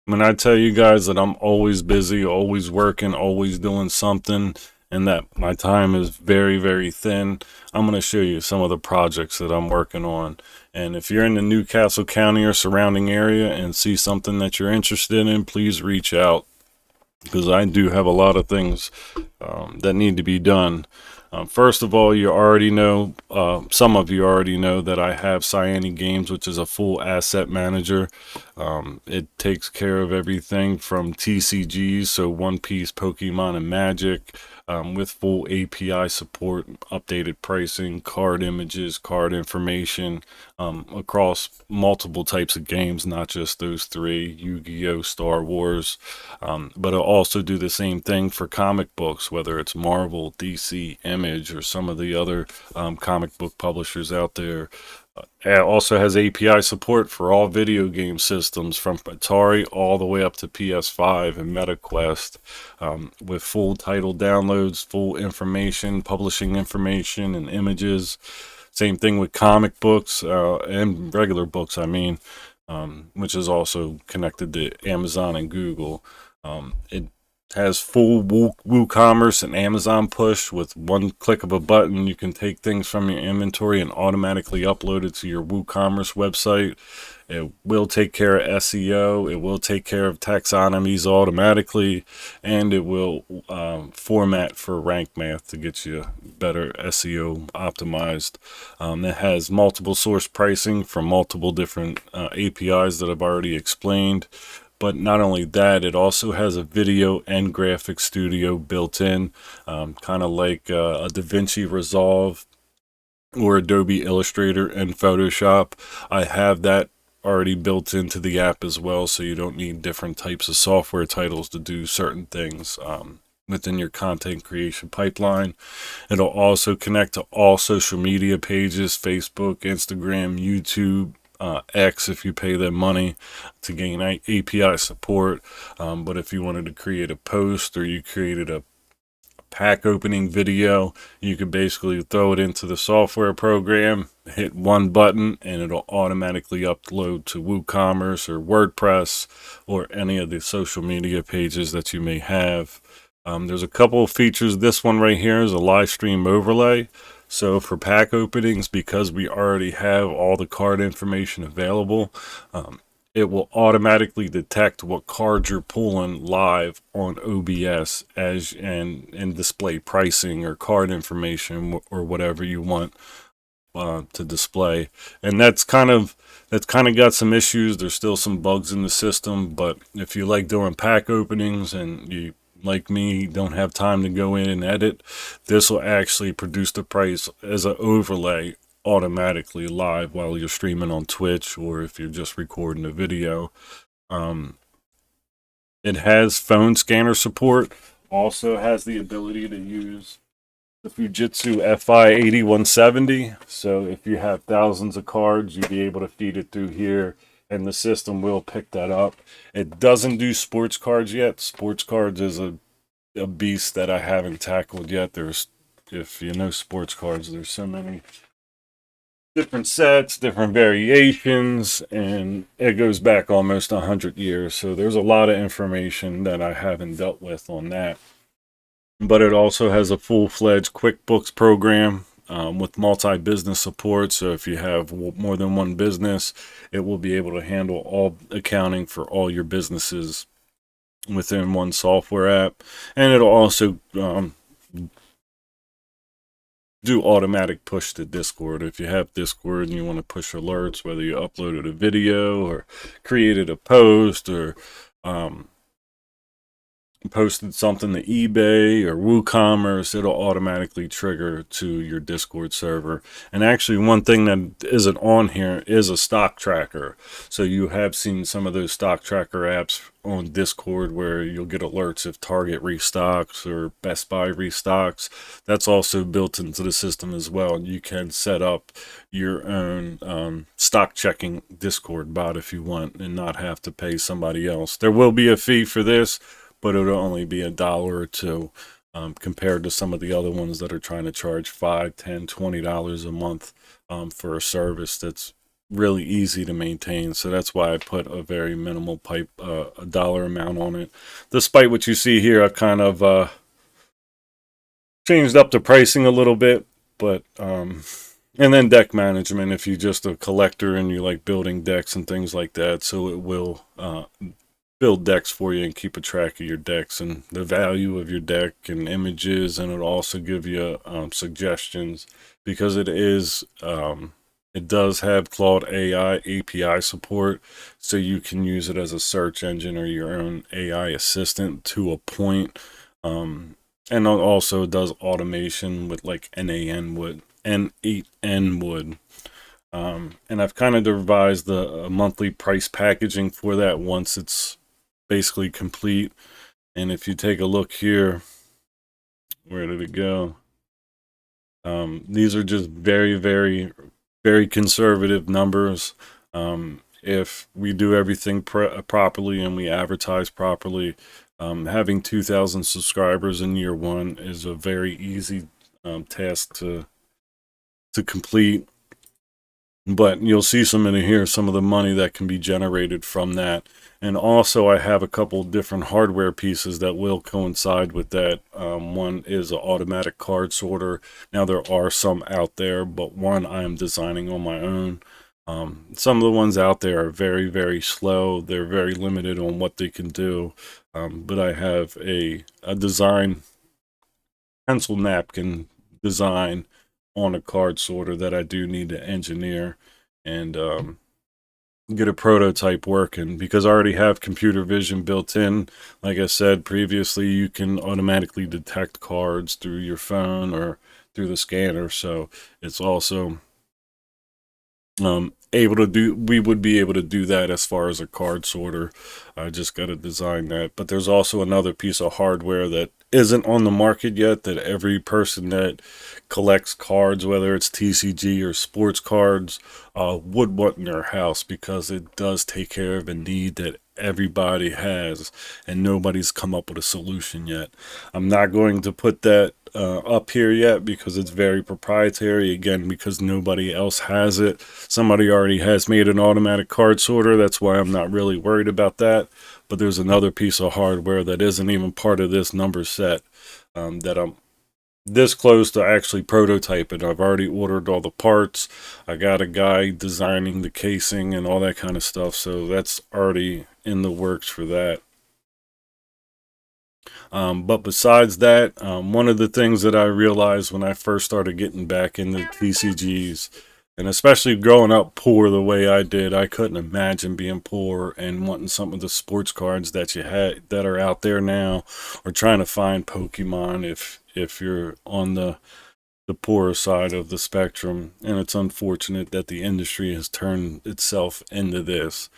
When I tell you guys that I'm always busy, always working, always doing something, and that my time is very, very thin, I'm going to show you some of the projects that I'm working on. And if you're in the Newcastle County or surrounding area and see something that you're interested in, please reach out because I do have a lot of things that need to be done. First of all, you already know, some of you already know that I have Cyan-E Games, which is a full asset manager. It takes care of everything from TCGs, so One Piece, Pokemon, and Magic, with full API support, updated pricing, card images, card information, across multiple types of games, not just those three, Yu-Gi-Oh, Star Wars, but I'll also do the same thing for comic books, whether it's Marvel, DC, Image, or some of the other comic book publishers out there. It also has API support for all video game systems from Atari all the way up to PS5 and MetaQuest, with full title downloads, full information, publishing information, and images. Same thing with comic books and regular books, which is also connected to Amazon and Google. It has full WooCommerce and Amazon push. With one click of a button, you can take things from your inventory and automatically upload it to your WooCommerce website. It will take care of SEO. It will take care of taxonomies automatically, and it will format for rank math to get you better SEO optimized. It has multiple source pricing from multiple different APIs that I've already explained. But not only that, it also has a video and graphic studio built in, kind of like a DaVinci Resolve or Adobe Illustrator and Photoshop. I have that already built into the app as well, so you don't need different types of software titles to do certain things within your content creation pipeline. It'll also connect to all social media pages: Facebook, Instagram, YouTube, X if you pay them money to gain API support. But if you wanted to create a post, or you created a pack opening video, you could basically throw it into the software program, hit one button, and it'll automatically upload to WooCommerce or WordPress or any of the social media pages that you may have. There's a couple of features. This one right here is a live stream overlay. So for pack openings, because we already have all the card information available, it will automatically detect what cards you're pulling live on OBS and display pricing or card information or whatever you want to display. And that's kind of got some issues. There's still some bugs in the system, but if you like doing pack openings and you, like me, don't have time to go in and edit, this will actually produce the price as an overlay automatically live while you're streaming on Twitch, or if you're just recording a video. Um, it has phone scanner support, also has the ability to use the Fujitsu FI 8170. So if you have thousands of cards, you'll be able to feed it through here, and the system will pick that up. It doesn't do sports cards yet. Sports cards is a beast that I haven't tackled yet. If you know sports cards, there's so many different sets, different variations, and it goes back almost 100 years. So there's a lot of information that I haven't dealt with on that. But it also has a full-fledged QuickBooks program with multi-business support. So if you have more than one business, it will be able to handle all accounting for all your businesses within one software app. And it'll also do automatic push to Discord. If you have Discord and you want to push alerts, whether you uploaded a video or created a post or posted something to eBay or WooCommerce, it'll automatically trigger to your Discord server. And actually, one thing that isn't on here is a stock tracker. So you have seen some of those stock tracker apps on Discord where you'll get alerts if Target restocks or Best Buy restocks. That's also built into the system as well. You can set up your own stock checking Discord bot if you want and not have to pay somebody else. There will be a fee for this, but it'll only be $1 or $2 compared to some of the other ones that are trying to charge $5, $10, $20 a month for a service that's really easy to maintain. So that's why I put a very minimal pipe, a dollar amount on it. Despite what you see here, I've kind of changed up the pricing a little bit, but and then deck management, if you're just a collector and you like building decks and things like that, so it will build decks for you and keep a track of your decks and the value of your deck and images, and it'll also give you suggestions, because it does have Claude AI API support, so you can use it as a search engine or your own AI assistant to a point. And it also does automation with like NAN would, N8N would. And I've kind of devised the monthly price packaging for that once it's basically complete. And if you take a look here, where did it go? These are just very, very, very conservative numbers. If we do everything properly and we advertise properly, having 2,000 subscribers in year one is a very easy task to complete. But you'll see some in here, some of the money that can be generated from that. And also I have a couple different hardware pieces that will coincide with that. One is an automatic card sorter. Now there are some out there, but one I am designing on my own. Some of the ones out there are very, very slow. They're very limited on what they can do. But I have a design, pencil napkin design on a card sorter that I do need to engineer and get a prototype working, because I already have computer vision built in. Like I said previously, you can automatically detect cards through your phone or through the scanner, so it's also able to do, we would be able to do that as far as a card sorter. I just got to design that. But there's also another piece of hardware that isn't on the market yet, that every person that collects cards, whether it's TCG or sports cards, would want in their house, because it does take care of a need that everybody has and nobody's come up with a solution yet. I'm not going to put that up here yet because it's very proprietary, again, because nobody else has it. Somebody already has made an automatic card sorter, that's why I'm not really worried about that. But there's another piece of hardware that isn't even part of this number set, that I'm this close to actually prototyping. I've already ordered all the parts. I got a guy designing the casing and all that kind of stuff, so that's already in the works for that. But besides that, one of the things that I realized when I first started getting back into TCGs, and especially growing up poor the way I did, I couldn't imagine being poor and wanting some of the sports cards that you had that are out there now, or trying to find Pokemon if you're on the poorer side of the spectrum. And it's unfortunate that the industry has turned itself into this.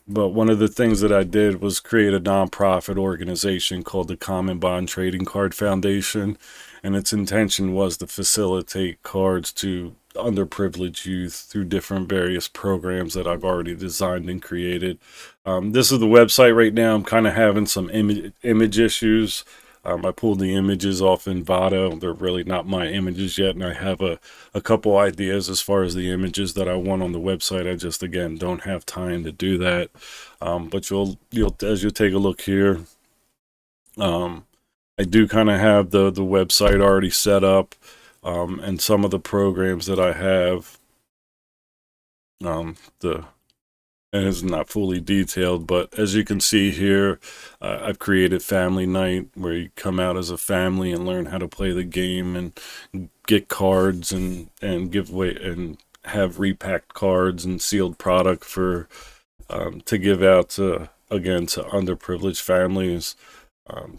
But one of the things that I did was create a nonprofit organization called the Common Bond Trading Card Foundation, and its intention was to facilitate cards to underprivileged youth through different various programs that I've already designed and created. This is the website right now. I'm kind of having some image issues. I pulled the images off Envato. They're really not my images yet, and I have a couple ideas as far as the images that I want on the website. I just, again, don't have time to do that. But you'll as you take a look here, I do kind of have the website already set up, and some of the programs that I have, the and it's not fully detailed, but as you can see here, I've created Family Night, where you come out as a family and learn how to play the game and get cards and give away and have repacked cards and sealed product for to give out to, again, to underprivileged families.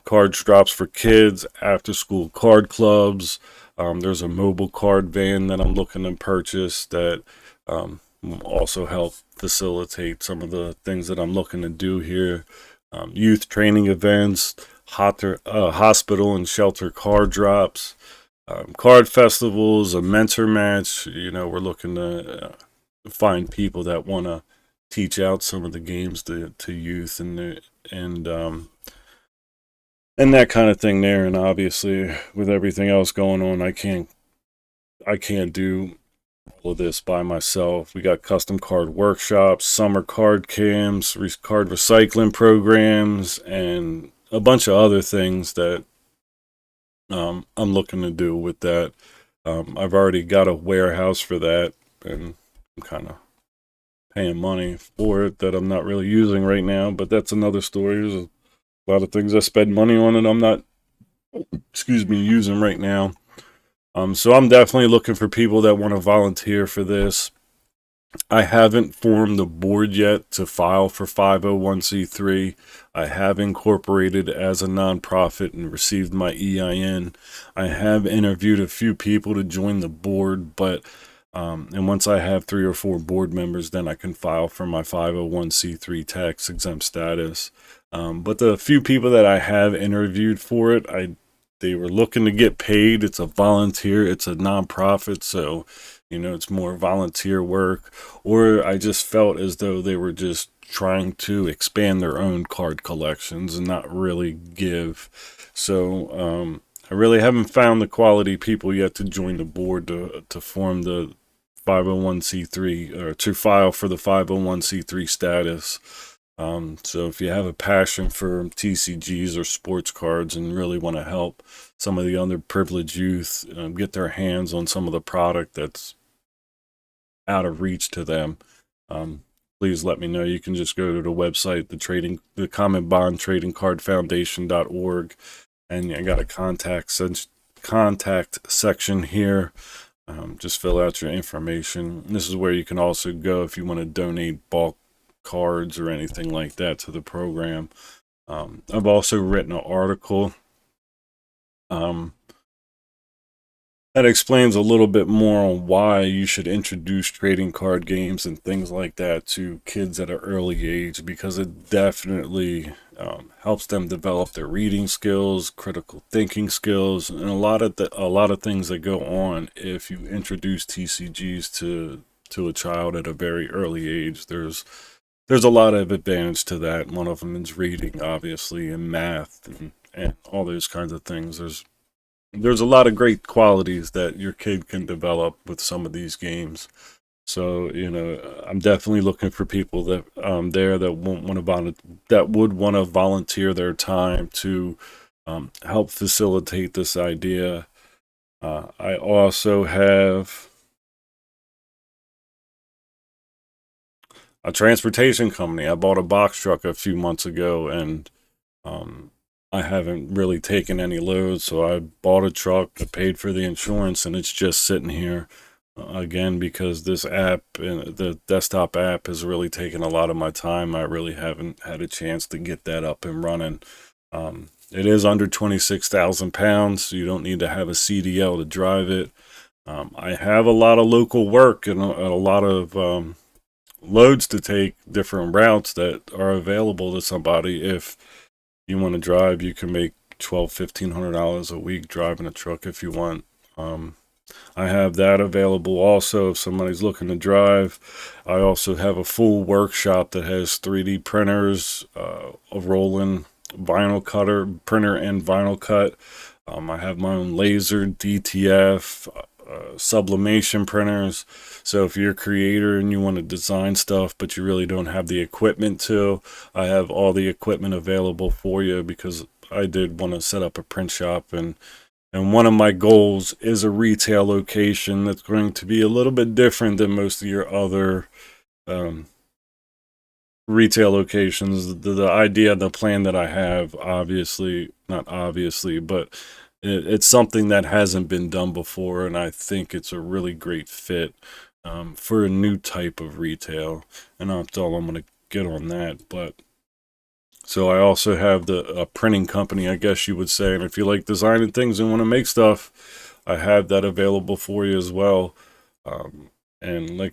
Card drops for kids, after school card clubs. There's a mobile card van that I'm looking to purchase that will also help facilitate some of the things that I'm looking to do here. Youth training events, hospital and shelter card drops, card festivals, a mentor match. You know, we're looking to find people that want to teach out some of the games to youth and that kind of thing there. And obviously, with everything else going on, I can't do all of this by myself. We got custom card workshops, summer card cams, card recycling programs, and a bunch of other things that I'm looking to do with that. I've already got a warehouse for that, and I'm kind of paying money for it that I'm not really using right now. But that's another story. There's a lot of things I spend money on, and I'm not, using right now. So I'm definitely looking for people that want to volunteer for this. I haven't formed the board yet to file for 501c3. I have incorporated as a nonprofit and received my EIN. I have interviewed a few people to join the board, but and once I have 3 or 4 board members, then I can file for my 501c3 tax exempt status. But the few people that I have interviewed for it, they were looking to get paid. It's a volunteer, it's a nonprofit, so it's more volunteer work. Or I just felt as though they were just trying to expand their own card collections and not really give. So I really haven't found the quality people yet to join the board to form the 501c3 or to file for the 501c3 status. So if you have a passion for TCGs or sports cards and really want to help some of the underprivileged youth get their hands on some of the product that's out of reach to them, please let me know. You can just go to the website, the Common Bond Trading Card Foundation.org, and I got a contact section here. Just fill out your information. This is where you can also go if you want to donate bulk cards or anything like that to the program. I've also written an article that explains a little bit more on why you should introduce trading card games and things like that to kids at an early age, because it definitely helps them develop their reading skills, critical thinking skills, and a lot of things that go on if you introduce TCGs to a child at a very early age. There's a lot of advantage to that. One of them is reading, obviously, and math and all those kinds of things. There's a lot of great qualities that your kid can develop with some of these games. So I'm definitely looking for people that there that would want to volunteer their time to help facilitate this idea. I also have a transportation company. I bought a box truck a few months ago, and I haven't really taken any loads, so I bought a truck, I paid for the insurance, and it's just sitting here. Again, because this app, the desktop app, has really taken a lot of my time. I really haven't had a chance to get that up and running. It is under 26,000 pounds, so you don't need to have a CDL to drive it. I have a lot of local work and a lot of loads to take, different routes that are available to somebody. If you want to drive, you can make $1,200-$1,500 a week driving a truck if you want. I have that available also if somebody's looking to drive. I also have a full workshop that has 3D printers, a rolling vinyl cutter, printer and vinyl cut. I have my own laser, DTF, sublimation printers. So if you're a creator and you want to design stuff but you really don't have the equipment to, I have all the equipment available for you, because I did want to set up a print shop, and one of my goals is a retail location that's going to be a little bit different than most of your other retail locations. The idea, the plan that I have, obviously, not obviously, but it's something that hasn't been done before, and I think it's a really great fit for a new type of retail. And that's all I'm going to get on that. But so I also have the printing company, I guess you would say. And if you like designing things and want to make stuff, I have that available for you as well. And I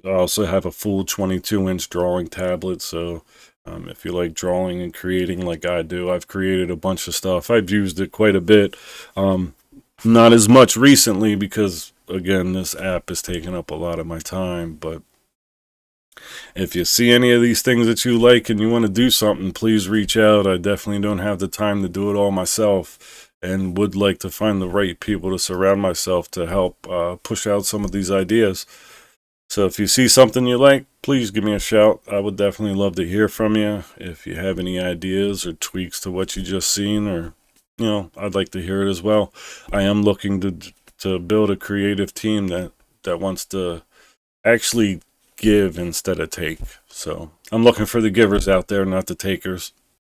also have a full 22-inch drawing tablet. So if you like drawing and creating like I do, I've created a bunch of stuff. I've used it quite a bit. Not as much recently because, again, this app is taking up a lot of my time. But if you see any of these things that you like and you want to do something, please reach out. I definitely don't have the time to do it all myself. and would like to find the right people to surround myself to help push out some of these ideas. So if you see something you like, please give me a shout. I would definitely love to hear from you. If you have any ideas or tweaks to what you just seen, or I'd like to hear it as well. I am looking to build a creative team that wants to actually give instead of take. So I'm looking for the givers out there, not the takers.